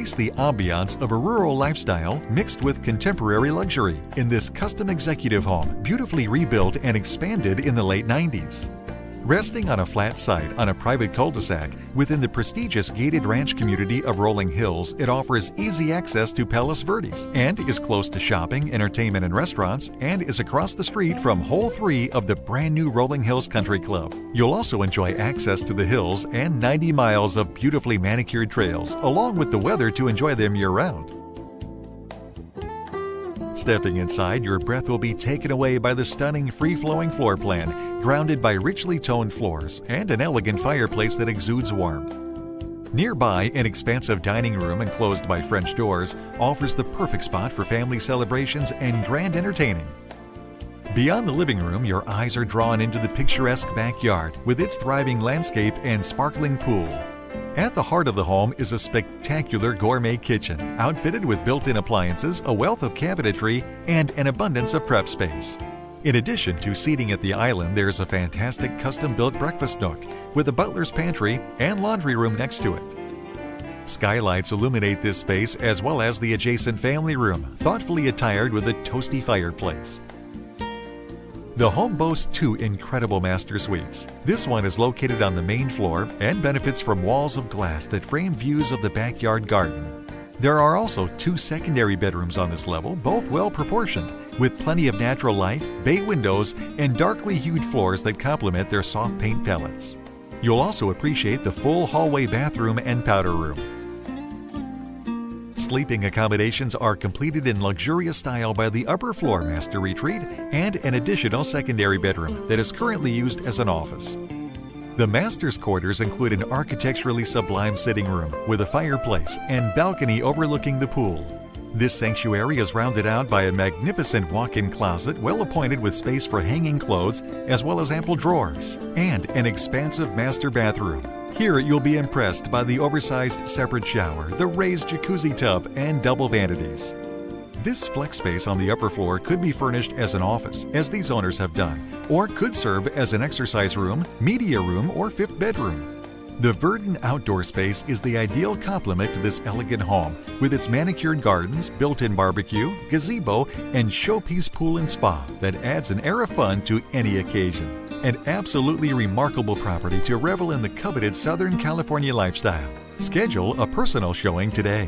Embrace the ambiance of a rural lifestyle mixed with contemporary luxury in this custom executive home, beautifully rebuilt and expanded in the late 90s. Resting on a flat site on a private cul-de-sac within the prestigious gated ranch community of Rolling Hills, it offers easy access to Palos Verdes and is close to shopping, entertainment, and restaurants, and is across the street from Hole 3 of the brand new Rolling Hills Country Club. You'll also enjoy access to the hills and 90 miles of beautifully manicured trails, along with the weather to enjoy them year-round. Stepping inside, your breath will be taken away by the stunning free-flowing floor plan, grounded by richly toned floors and an elegant fireplace that exudes warmth. Nearby, an expansive dining room enclosed by French doors offers the perfect spot for family celebrations and grand entertaining. Beyond the living room, your eyes are drawn into the picturesque backyard with its thriving landscape and sparkling pool. At the heart of the home is a spectacular gourmet kitchen, outfitted with built-in appliances, a wealth of cabinetry, and an abundance of prep space. In addition to seating at the island, there's a fantastic custom-built breakfast nook with a butler's pantry and laundry room next to it. Skylights illuminate this space as well as the adjacent family room, thoughtfully attired with a toasty fireplace. The home boasts 2 incredible master suites. This one is located on the main floor and benefits from walls of glass that frame views of the backyard garden. There are also 2 secondary bedrooms on this level, both well proportioned, with plenty of natural light, bay windows, and darkly hued floors that complement their soft paint palettes. You'll also appreciate the full hallway bathroom and powder room. Sleeping accommodations are completed in luxurious style by the upper floor master retreat and an additional secondary bedroom that is currently used as an office. The master's quarters include an architecturally sublime sitting room with a fireplace and balcony overlooking the pool. This sanctuary is rounded out by a magnificent walk-in closet well appointed with space for hanging clothes as well as ample drawers, and an expansive master bathroom. Here you'll be impressed by the oversized separate shower, the raised jacuzzi tub, and double vanities. This flex space on the upper floor could be furnished as an office, as these owners have done, or could serve as an exercise room, media room, or 5th bedroom. The verdant outdoor space is the ideal complement to this elegant home, with its manicured gardens, built-in barbecue, gazebo, and showpiece pool and spa that adds an air of fun to any occasion. An absolutely remarkable property to revel in the coveted Southern California lifestyle. Schedule a personal showing today.